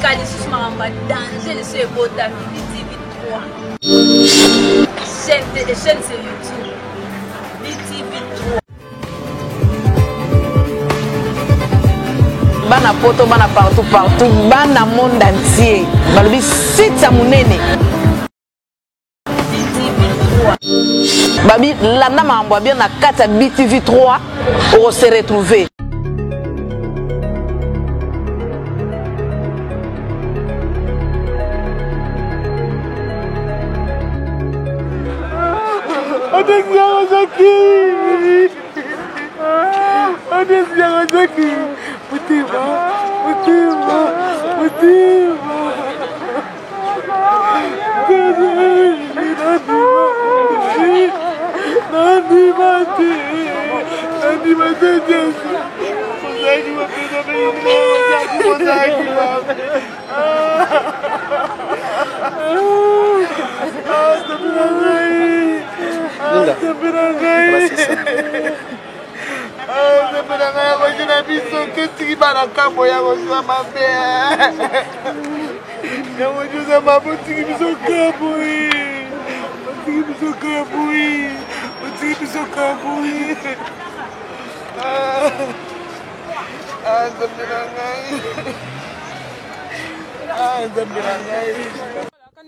Kali Susmamba danger le seul bota BTV 3. Chaîne sur YouTube. BTV 3. Bana poto, bana partout, bana monde entier. Balobi sita munene. BTV 3. Babi, landa mambo bien na kata BTV 3, on se retrouver.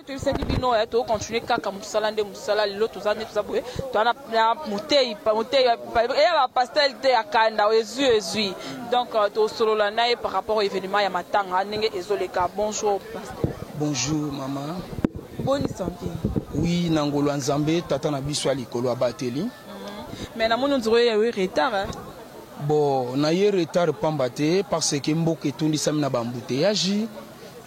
Tu sais que bino ya to continuer kaka musala nde musala lelo tozane tuzaboye to ana motei ya pastel te akanda ezui donc to solo la nae par rapport au événement ya matanga ndenge ezoleka. Bonjour pasteur. Bonjour maman. Bonne santé. Oui, nangolo nzambe tata na biso alikolo abateli. Mais na mono nzoro ya retard. Bon, na ye retard pambate parce que mboka etundi sami na bambouteillage.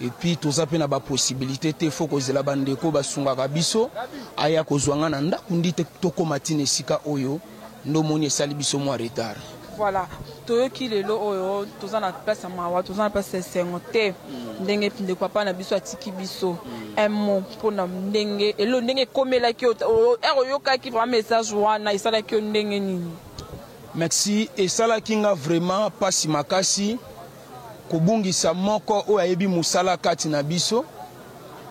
Et puis tout ça na ba possibilité te faut que zela bandeko basungaka biso aya kozwanga na ndako ndite toko matine sika oyo ndo moni esali biso mo retard. Voilà, toyoki lelo oyo toza na place mawa toza na place sengote ndenge pinde kwa pa na biso atiki biso un mot pona ndenge elo ndenge komela ki ero yoka ki vraiment message wana isala ki ndenge nini. Merci et sala kinga vraiment pasi makasi kobungisa moko o ayebi musala kati na biso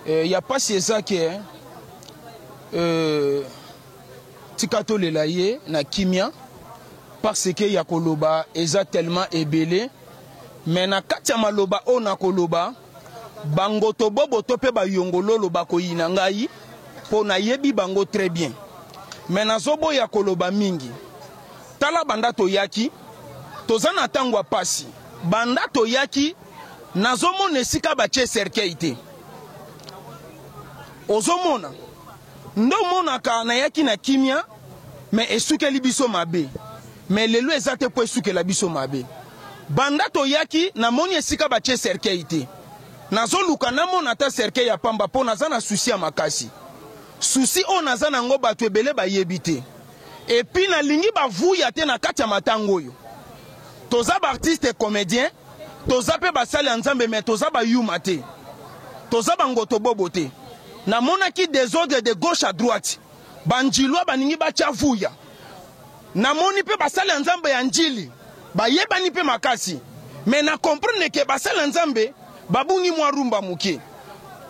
ya pasi ezake tikato lelaye na kimia parce que ya koloba eza tellement ebele mais na kati ya maloba o na koloba bango to bobo to pe ba yongololo bakoyina ngai po na yebi bango très bien mais na zobo ya koloba mingi tala banda to yaki tozana tangwa pasi banda to yaki nazomona esika bache cercueil te ozomona ndo mona ka na yaki na kimia mais esukeli biso mabe mais lelo ezate po esukela biso mabe banda to yaki na moni esika bache cercueil te nazoluka na mona ta cercueil ya pamba po naza na souci ya makasi souci o naza nango bato ebele bayebi te et puis na lingi bavuya te na kati ya matango oyo toza ba artiste et comédien toza pe basali nzambe mais toza ba yuma te toza bangoto bobo te na monaki désordre de gauche à droite banjilwa baningi bacha vuya na moni pe basali nzambe ya njili bayebani pe makasi mais na comprendre que basali nzambe babungi mwa rumba muke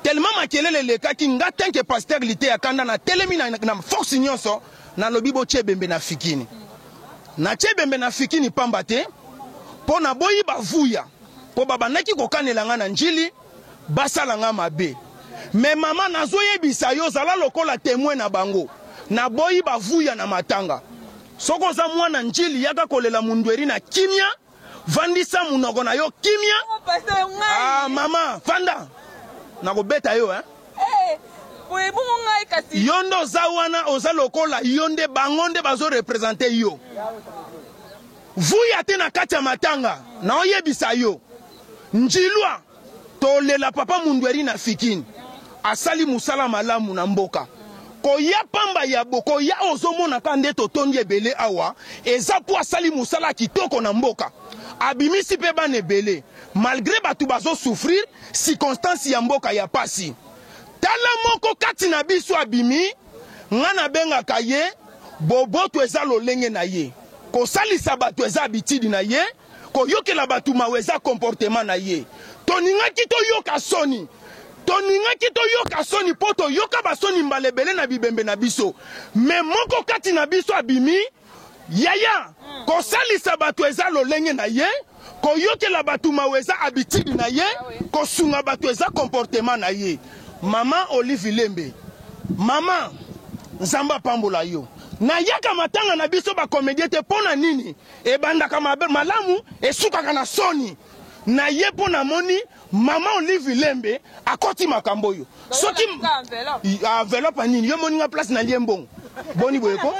tellement makelele lekaki nga tanke pasteur lité ya kanda na telemi na force nyonso na lobibo chebembe na fikini na chebembe na fikini pamba te po na boyi bavuya po babanaki kokanela nga na njili basala nga mabe mais mama nazoyebisa yo zala lokola témoin na bango na boyi bavuya na matanga soko za mwana njili yaka kolela mundweri na kimia vandisa munoko na yo kimia mama fanda na kobeta yo yondo za wana oza lokola yonde bangonde bazo représenter yo vuya te na kati ya matanga na oyebisa yo njilwa tolela papa mundweri na fikini asali musala malamu na mboka koya pamba ya boko ya ozomona kande totondi ebele awa eza po asali musala kitoko na mboka abimisi pe bana ebele malgré batu bazo souffrir circonstance ya mboka ya pasi tala moko kati na biso abimi ngana benga kaye boboto eza lolenge na ye kosalisa bato eza habitude na ye koyokela bato maweza comportement na ye to toningaki toyoka soni toningaki toyoka soni po toyoka basoni mbalebele na bibembe na biso me moko kati na biso abimi yaya kosalisa bato eza lolenge na ye koyokela bato mawe eza habitude na ye kosunga bato eza comportement na ye mama Olive Lembe mama nzamba pambola yo na yaka matanga na biso ba comédie te pona nini ebandaka malamu esukaka na soni na ye pona moni mama Olive Lembe akoti makambo yo soki enveloppe nini yo moni nga place na liembongo boni boyeko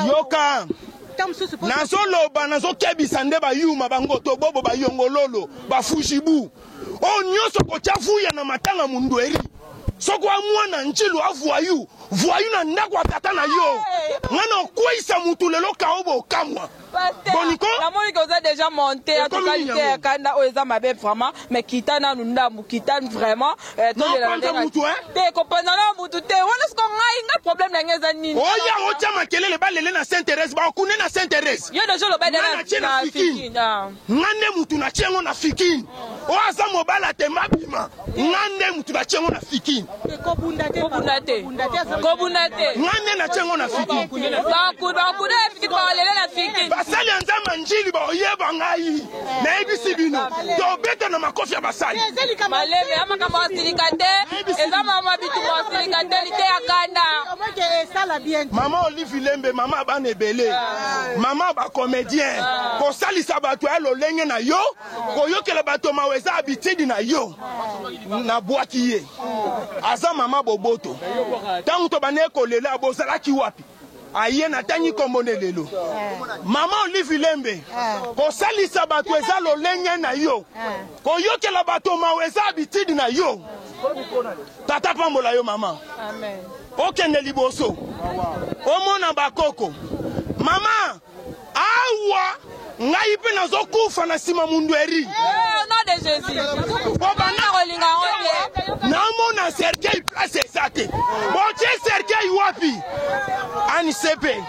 yoka nazoloba nazokebisa nde bayuma bango to bobo bayongololo bafushibu o nyonso kochafuya na matanga mundu eri soko amwana nchilu avuayu voayu na ndako atata na yo ngana okweisa mutu lelo kaobo kamwa boniko la moni que vous avez déjà monté à totalité kanda oza mabe vraiment mais kitana nunda mukita vraiment non pas mutu te kopana na mutu te wana sko ngai problème na ngeza nini oya ocha makelele balele na Sainte Thérèse ba okune na Sainte Thérèse yo deja lo ba na fikini ngane mutu na chengo na fikini o aza mobala te mabima ngane mutu na chengo na fikini kobundate ngane na chengo na fikini ba kuda fikini ba lele na fikini basali nzamba njili ba oyeba ngai na ebisi bino to beta na makofi ya basali malebe ama kama wasilikate eza mama bitu wasilikate lite akanda mama Olive Lembe mama bana ebele mama ba comédien ko salisa bato ya lolenge na yo koyokela bato maweza habitude na yo na bwaki ye aza mama boboto tangu to bane kolela bozalaki wapi aye na tangi kombone lelo mama Olive Lembe kosalisa bato eza lolenge na yo koyokela bato maweza habitude na yo tata pambola yo mama amen okende liboso omona bakoko mama awa ngai pe nazokufa na sima mundu eri nom de Jésus bobana kolinga onde namona Sergei place esate boche Sergei wapi ani sepe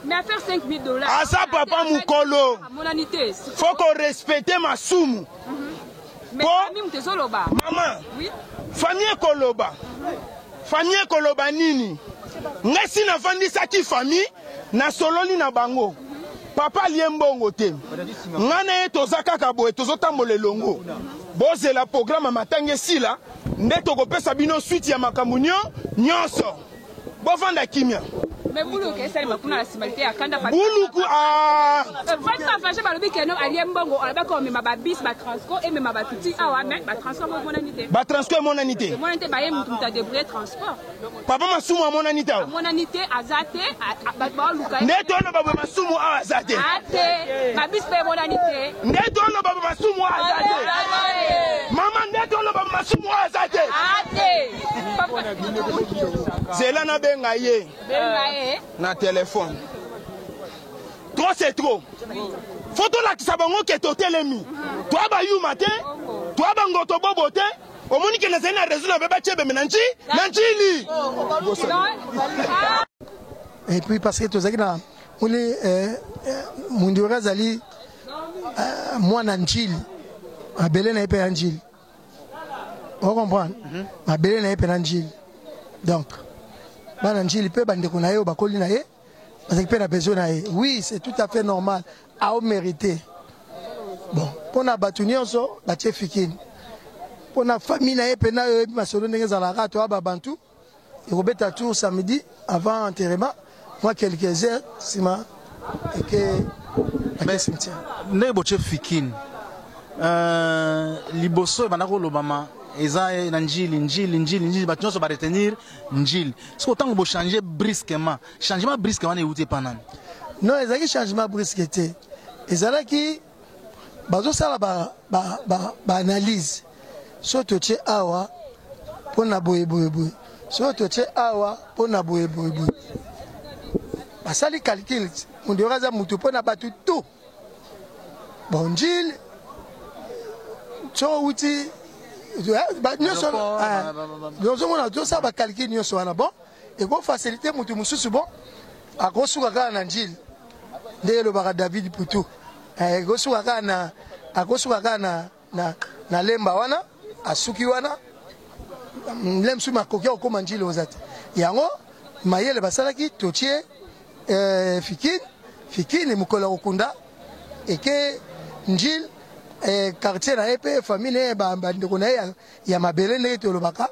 Mais faire 5 000 $. Asa papa mukolo. Faut qu'on respecte ma soum. Mais famille mtezoloba. Maman. Oui. Famille koloba. Famille koloba nini? Ngesi na fandisa ki famille na sololi na bango. Papa liembongo te. Ngana ye tozaka kaboe tozotambola longo. Boze la programme matange sila ndeto kopesa bino suite ya makamunyo nyonso. Bovanda kimia. Mais boulou que ça m'a la simalité à Kanda Fati. Boulou ah. Votre fâché par le bic non aliembongo on a comme ma babis ma transco et ma batiti ah ouais mais ma transco mon anité. Ba transco mon anité. Mon anité ba yem muta débrouiller transport. Papa masumu mon anité. Mon anité azate ba luka. Neto no baba masumu azate. Ate babis pe mon anité. Neto no baba masumu azate. Mama neto no baba masumu azate. Ate. Zela na benga ye. Na téléphone. Trop c'est trop. Photo la kisabango ke totelemi. Toi ba yu matin, toi ba ngoto bobote. Omoni ke na zena réseau na beba chebe menanchi, nanchili. Et puis parce que tozaki na muli mundura zali mwana nchili. Abele na epe nchili. On comprend. Abele na epe nchili. Donc bana njili pe bandeko na ye bakoli na ye parce que pe na besoin na ye oui c'est tout à fait normal a au mérité bon pona batunionso batie fikini pona famille na ye pe na yo masolo ndenge za la rato aba bantu et robeta tour samedi avant enterrement moi quelques heures sima et que mais cimetière ne boche fikini liboso banako lobama eza na njili batonso ba retenir njili est-ce autant que changer brusquement ne outé pas nan non ezaki changement brusque te ezalaki bazo sala ba analyse so toche awa pona boye so toche awa pona boye basali calcul mundi oraza mutu pona batu tout bon njili so uti nous avons ça va calculer nous sur bon et qu'on faciliter mutu mususu bon akosuka kaka na njili nde elobaka David Putu akosuka kaka na lemba wana asuki wana lemsu makoki okoma njili oza te yango mayele basalaki totie fikini mokolo kokunda eke njili quartier na ye mpe famille ye bandeko na ye ya mabele ndenge tolobaka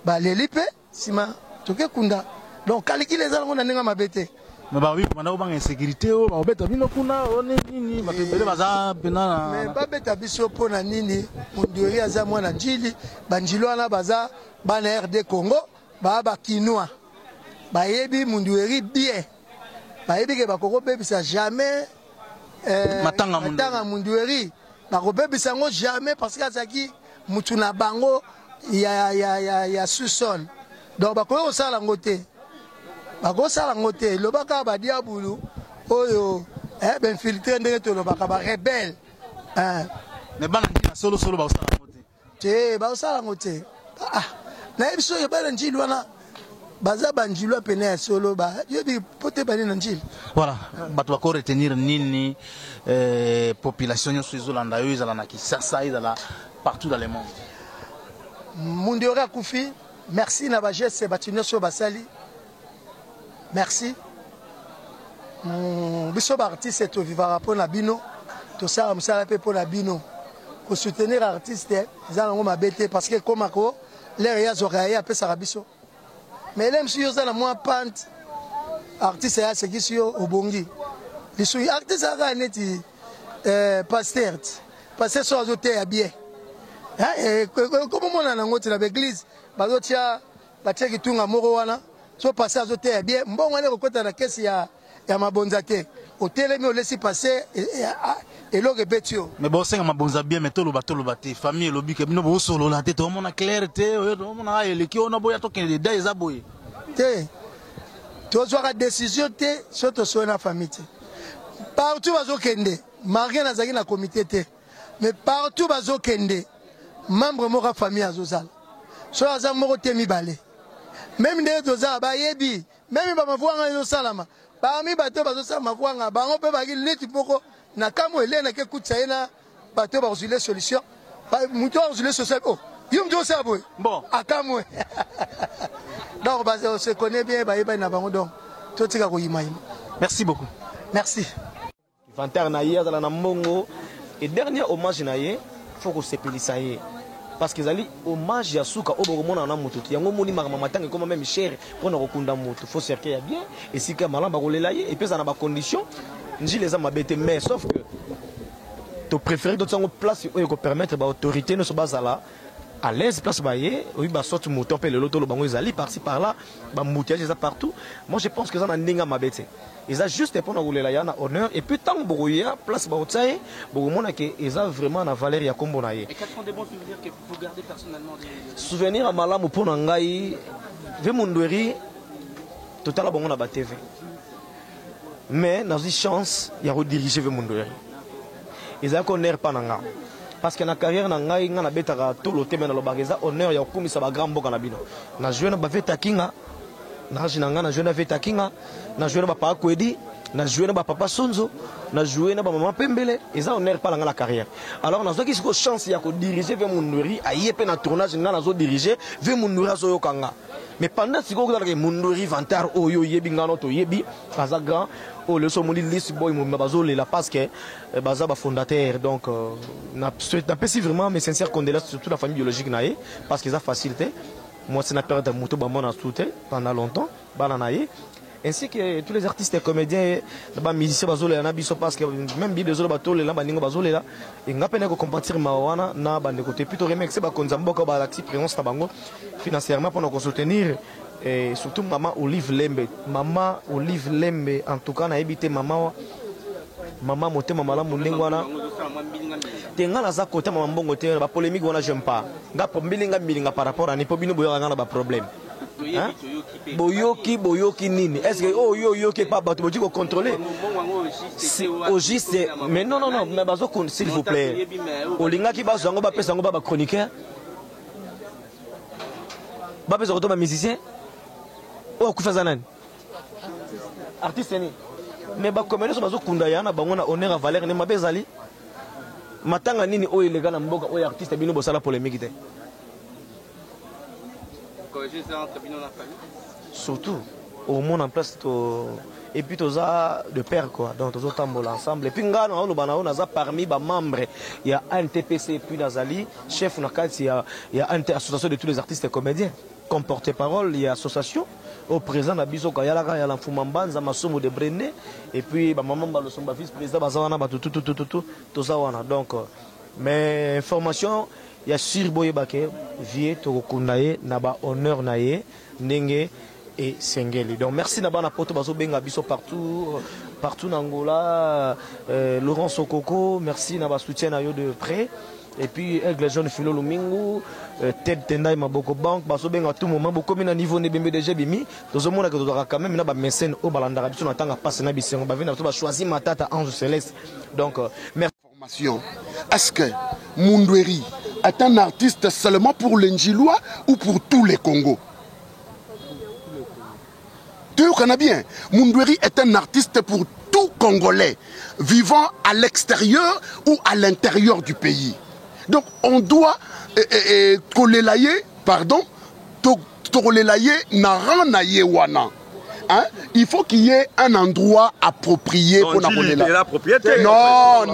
baleli mpe nsima tokekunda donc kalikile eza nango na ndenge mabe te me babi komanda kobanga insécurité oyo bakobeta bino kuna one nini bato ebele baza pena me babeta biso mpo na nini Mundueri aza mwana njili banjili wana baza bana RD Congo baa bakinois bayebi Mundueri bien bayebi ke bakokobebisa jamais matanga Mundueri bakobebisa yango jamais parce que azalaki mutu na bango ya sous-sol donc bakoki kosala yango te bakosala yango te lobaka badiabulu oyo bainfiltre ndenge tolobaka barebele me bana njili solosolo bakosala yango te bakosala yango te nayebi so oyo bana njili wana baza banjilwa pene ya solo yobi pote bani na njili voilà bato bako retenir nini population nyonso ezolanda yo ezala na Kisasa ezala partout dans le monde Mundueri akufi merci na bageste bato nyonso basali merci biso baartiste tovivaka mpo na bino tosala mosala mpe mpo na bino kosoutenir artiste eza nango mabe te parce que ekomako lere ya zoka ye apesaka biso mais ele msu yo oza na mwa pante artiste ya asekisi yo obongi lisuki artiste aka neti paster so azoteya bien komomona nango ti na baeglise bazotia batia kitunga moko wana so paster azoteya bien mbongo ane kokota na kesi ya mabonza te otelemi olesi paster eloko ebeti yo me bosenga mabonza bien me toloba te famille elobi ke bino bosolola te tomona claire te oyo tomona eleki ona boya tokende da eza boye te tozwaka décision te so tosoye na famille te partout bazokende marie nazalaki na comité te mais partout bazokende membre moko ya famille azozala so aza moko te mibale même ndenge tozala bayebi même bamavuanga ezosalama parmi bato bazosala mavuanga bango mpe baki neti moko na kambo elena ke kutisa ye na bato bakozwile solution mutu akozwile solution yo mutu osala boye bon akamwe donc on se connaît bien bayebani na bango donc totika koyimayima merci beaucoup merci vanter na ye azala na mbongo et dernier hommage na ye faut kosepelisa ye parce que ezali hommage ya suka oyo bokomona na moto te yango moni makambo matanga ekoma meme chere mpona kokunda moto faut cercle ya bien esika malamu bakolela ye et puis eza na bacondition njili eza mabe te mais sauf que topréféré totiango place oyo ekopermettre baautorité nyonso bazala à l'aise place baye oui basorti moto mpe lelo tolo bango ezali par-ci par-là bamboutillage eza partout moi je pense que eza na ndenge mabe te eza juste mpona kolela ya na honneur et puis ntango bokoya place baotia ye bokomona ke eza vraiment na valeur ya kombo na ye. Et quels sont des bons souvenirs que vous gardez personnellement? Souvenir ya malamu mpona ngai ve Mundueri totala bango na ba TV mais nazwi chance ya rediriger ve Mundueri ezalaki honneur mpa na nga parce que na carrière na ngai nga nabetaka tolo te me nalobaka eza honneur ya kokumisa bagrand mboka na bino na joué na baveta kinga na age na nga na joué na veta kinga na joué na bapapa kwedi na joué na bapapa sonzo na joué na bamama pembele eza honneur mpa na nga na carrière alors nazwaki siko chance ya kodiriger ve Mundueri aye mpe na tournage nga nazodiriger ve Mundueri azoyoka nga mais pendant siko kozalaka Mundueri vantar oyo oyebi nga no toyebi aza grand oyo leso moni liste boy mobima bazolela parce que baza bafondateur donc napesi vraiment mes sincères condoléances surtout la famille biologique na ye parce que eza facilité moi c'est na période ya moto bamona soute pendant longtemps bana na ye ainsi que tous les artistes et comédiens bamusiciens bazolela na biso parce que même bible ezola batolela baningo bazolela enga pene kocompatir mawana na bandeko te plutôt remercier bakonza mboka balakisi présence na bango financièrement mpona kosoutenir et surtout maman Olive Lembe en tout cas nayebi te mama motema malamu ndenge wana te nga naza kote mama mbongo te bapolémique wana j'aime pas nga mbilinga par rapport ani po bino boyoka nga na baproblème boyoki nini est ce que oyoki pa bato boti kocontrôler au juste mais non mais bazo s'il vous plaît olingaki bazwa yango bapesa yango bachroniqueur bapesa koto bamusicien oyo akufa aza nani artiste ni mais bacomédien so bazokunda ya na bango na honneur à valeur ne mabe ezali matanga nini oyo elega na mboka oyo artiste bino bosala polémique te surtout au monde en place et puis toza de pair quoi donc tozo tambola ensemble et puis ngana on lobana on aza parmi ba membres il y a NTPC et puis Nazali chef na kati il y a association de tous les artistes et comédiens comme porte-parole il y a association au président na biso ka yala ka yala mfumambanza masomo de Brené et puis ba maman ba le somba vice président bazana ba tout ça wana donc mais information il y a sur boyebake vie to kundaye na ba honneur naye ndenge et Sengeli. Donc merci Nabana Poto Bazo Benga Biso partout en Angola, Laurent Sokoko, merci Naba soutien à eux de près. Et puis Aigle Jeune Philo Lumingu, Ted Tendai Maboko Bank, Bazo Benga à tout moment, beaucoup de niveau de BMDG Bimi. Dans un monde que tu dois quand même un mécène au Balandara, on attend à passer na Bisson, on va choisir ma tata Ange Céleste. Donc merci. Est-ce que Mundweri est un artiste seulement pour les Njilois ou pour tous les Congos? Tu connais bien, Mundweri est un artiste pour tout Congolais vivant à l'extérieur ou à l'intérieur du pays. Donc on doit il faut qu'il y ait un endroit approprié pour Napoléon. Non,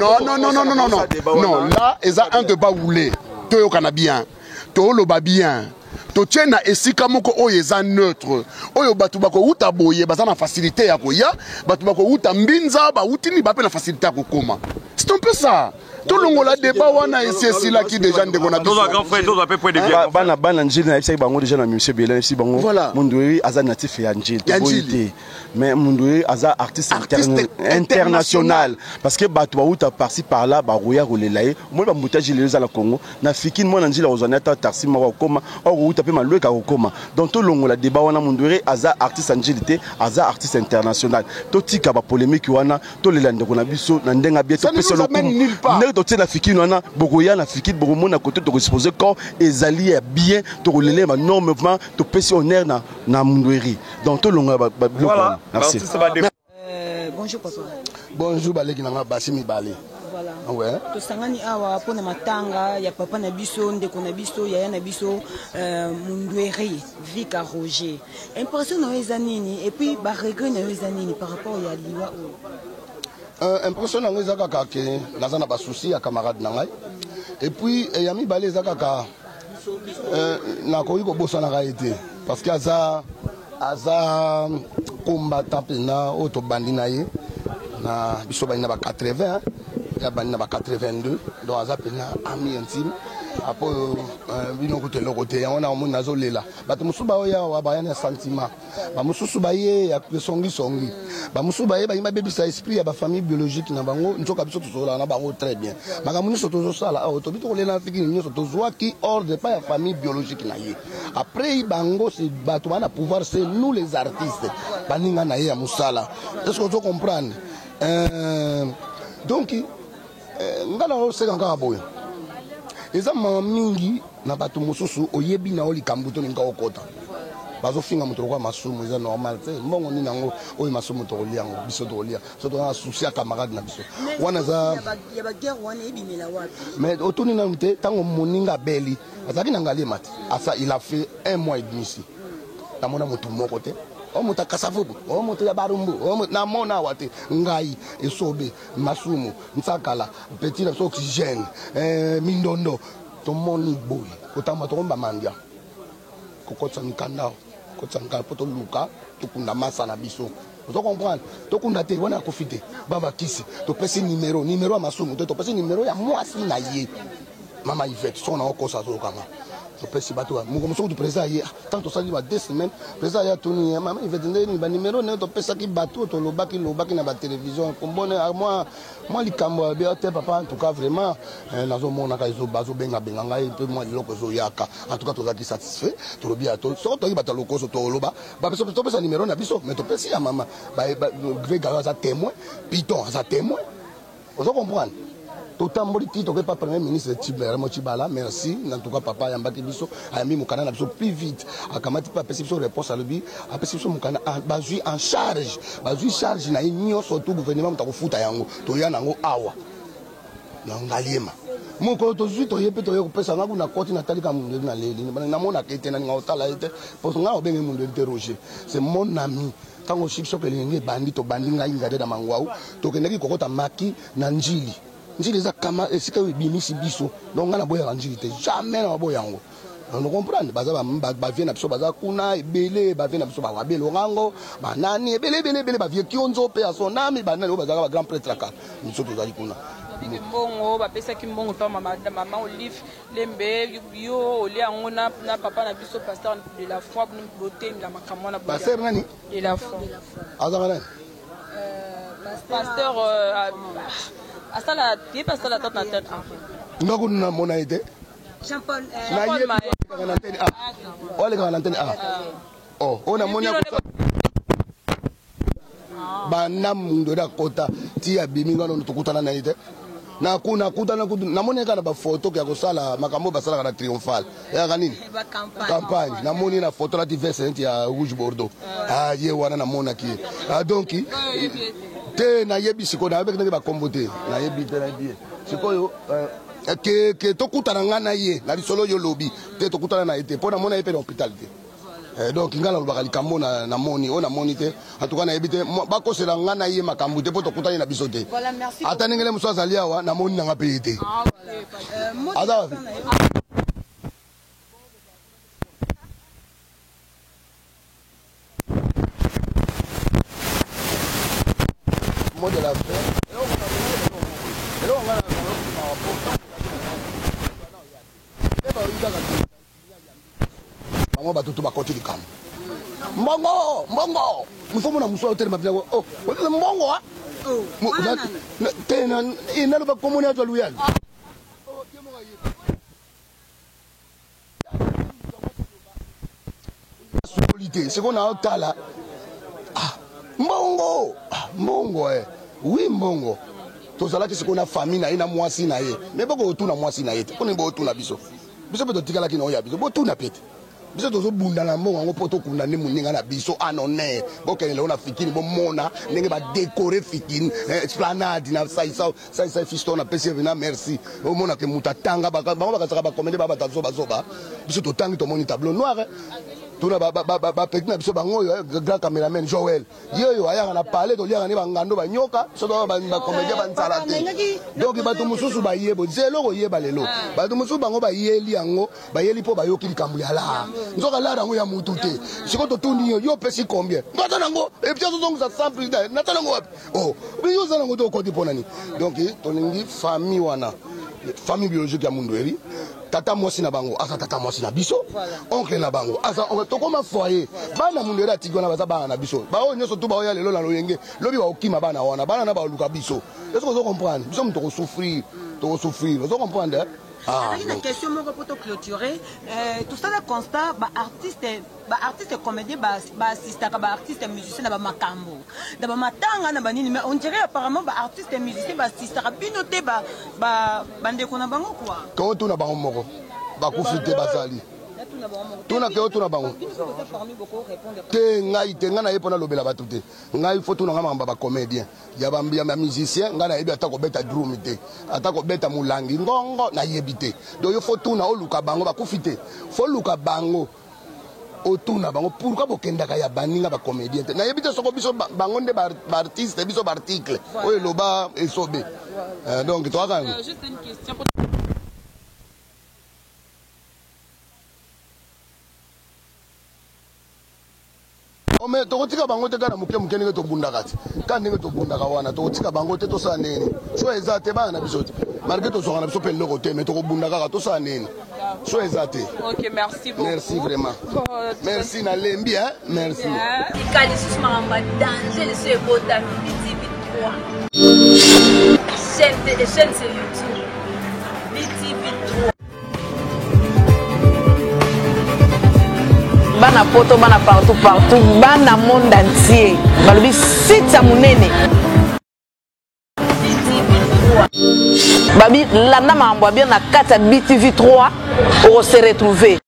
là, il y a un débat roulé. Tu connais bien, tu le bien. Totiena esika moko oyo eza neutre oyo batu bako uta boye baza na facilité ya koya batu bako uta mbinza ba utini ba pe na facilité ya kokoma. C'est un peu ça. Tout le monde a débat wana ici là qui déjà ndeko na biso. Tous grand frère, tous peu de bien. Bana njil na ibisa bango déjà na monsieur Belen ici bango. Mundweri aza natif ya njil boyité. Mais Mundweri aza artiste international parce que batu ba uta par-ci par-là ba roya rolelaye. Moi ba mutaji les za la Congo na fikine moi na njil ozaneta taxi moko koma o uta pe malweka kokoma. Donc tout le monde a débat wana Mundweri aza artiste njilité aza artiste international. To tika ba polémique wana to le ndeko na biso na ndenga bien to pesa lo tu sais la fiki nana bogoya la fiki bogomo na côté de exposer corps et alliés bien to relève ma normalement to pèse honneur na Mundweri donc tout le monde voilà merci bonjour papa bonjour baleki na basimi balé voilà ouais to sangani awa pona matanga ya papa na biso ndeko na biso ya na biso Mundweri Vika Roger impression na ezanini et puis ba regret na ezanini par rapport ya liwa impression na ngeza kaka ke naza na ba souci ya camarade na ngai et puis yami balé za kaka na ko iko bosa na été parce que aza combattant pena auto bandi na ye na biso bandi na ba 80 ya bandi na ba 82 donc aza pena ami intime après bino côté le côté on a mon nazo lela bato musuba oya wa ba yana sentiment ba mususu ba ye ya songi ba musuba ye ba yima bebisa esprit ya ba famille biologique na bango nzoka biso tozola na bango très bien makamu niso tozosala auto bito lela fiki niso tozwa ki ordre pas ya famille biologique na ye après bango c'est bato bana pouvoir c'est nous les artistes baninga na ye ya musala est-ce que tu comprends donc ngala o se kanga boyo eza mingi na bato mosusu oyebi na oli kambuto ninga okota bazo finga moto kwa masumu eza normal te mbongo ni nango oyi masumu to liango biso to lia so to na souci ya camarade na biso wana za ya ba guerre wana ebimela wapi mais otuni na mute tango moninga beli azaki na ngali mati asa il a fait 1 mois et demi ici na mona moto moko te o moto kasavubu o moto ya barumbu o na mona wate ngai esobe masumu nsakala petit la oxygène mindondo to moni boy otamba to komba mandia kokotsa nkanda kokotsa nkanda poto luka to kunda masa na biso vous comprenez to kunda te wana kofite baba kisi to pesi numéro ya masumu to pesi numéro ya mwasi na ye mama Yvette sona okosa zo kama to pesi bato mu comme du président hier tant to sali ba 2 semaines président ya tuni mama Yvette ndeni ba numéro ne to pesa ki bato to lobaki na ba télévision kombone moi likambo bien te papa en tout cas vraiment nazo mona ka izo bazo benga ngai pe moi loko zo yaka en tout cas to zaki satisfait to lobi ato so to ba loko so to loba ba to pesa numéro na biso mais to pesi ya mama ba vega za témoin piton za témoin vous comprenez totamboli ti toke pas premier ministre Tibera Mochibala merci en tout cas papa yambaki biso ayambi mukana na biso plus vite akamati pa pesi biso réponse à lobi apesi biso mukana bazui en charge na inyo surtout gouvernement mutako futa yango toya nango awa na ngaliema moko tozui toyepe toye kopesa ngaku na koti na talika mundu na leli na mona kete na ngotala ete pour nga obenge mundu interroger c'est mon ami tango shipso kelenge bandi to bandi ngai ngade na mangwau to kendeki kokota maki na njili za kama esika bimisi biso donc ngana boya njili te jamais na boya yango on comprend baza ba vient na biso baza kuna ebele ba vient na biso ba wabelo ngango banani ebele ba vie kionzo pe asonami banani baza ba grand prêtre ka biso tozali kuna mbongo bapesaki mbongo pa mama Olive Lembe yo oli yango na papa na biso pasteur de la foi beauté la makamwa na pasteur nani de la foi azanga nani pasteur asala tie pasteur la tête na tête ngako na mona ete Jean-Paul ole ka na antenne oh ona mona bana mundu da kota ti abimi ngano tukutana na ite na kuna na moni kana ba photo ya kosala makambo basala kana triomphal ya kanini campagne na moni na photo la diverse ya rouge bordeaux ye wana na mona ki donc te na yebi siko na beke ba kombote na yebi te na bien sikoyo ke tokutana ngana ye na lisolo yo lobi te tokutana na ite pona mona yepe na hôpital te donc ngala lobaka likambo na moni ona moni te en tout cas na yebite bakosela ngana ye makambo te po tokutani na biso te ata ndengele mosu azali awa na moni nanga pe te mot de la fin bango batutu bakoti likambo mbongo mufomona muso hotel mapia oh mbongo te na inalo bakomoni azo luyali solité c'est qu'on a otala mbongo oui mbongo tozalaki c'est qu'on a famille na ina mwasi na ye mais boko otuna mwasi na ye te koni bo otuna biso pe totikalaki na oya biso bo tuna pete biso tozobunda na mbongo yango po tokunda nde moninga na biso anone bokendela ona fikini bomona ndenge badekore fikini esplanade na saisa fisto na pesi vena merci omona ke mutu atanga bango bakasaka bakomende babata zobazoba biso totangi tomoni tableau noir tuna bapeki na biso bango oyo grand cameraman Joël yeoyo ayaka na pale toliaka ne bangando banyoka soto bakomédien banzala te donc bato mosusu bayebo zelo koyeba lelo bato mosusu bango bayeli yango bayeli mpo bayoki likambo ya lara nzoka lara yango ya mutu te siko totundi yo pesi combien nata nango epi azozongisa simple nata nango wapi oh biyoza nango tokoti mpo nani donc tolingi famille wana famille biologique ya Mundweri tata mwasi na bango asa tata mwasi na biso oncle na bango asa tokoma foyer bana Mundweri atiki wana baza bana na biso bao nyonso tu bao ya lelo na loyenge lobi ba okima bana wana bana na ba luka biso est-ce que vous comprenez biso mtoko souffrir vous comprenez une question pour clôturer tout ça le constat artiste comédien assistant artiste musicien na makambo na matanga na banini mais on dirait apparemment artiste musicien assistant binoté bandeko na bango quoi quand tu na bango moko bakufite bazali tuna ke otuna bango te ngai na yepo na lobela batu te ngai faut tuna ngamba ba comédien ya ba musicien ngai na yebi atako beta drum te atako beta mulangi ngongo na yebite donc il faut tuna oluka bango bakufite faut luka bango otuna bango pourquoi bokendaka ya baninga ba comédien te na yebite soko biso bango nde ba artiste biso ba article oyo loba esobe donc toi quand juste une question mais tokotika bango te kana muke ndenge tobundaka te kana ndenge tobundaka wana tokotika bango te tosala nini so eza te bana na biso te malgré tozwaka na biso mpe eloko te mais tokobundaka kaka tosala nini so eza te ok merci beaucoup merci vraiment merci na lembi merci ikali susu makambo ya danger liso ebotami BTV3 chaîne sur YouTube BTV3 bana poto bana partout bana monde entier balobi site ya monene babi landa mambo bien na kata BTV 3 on se retrouver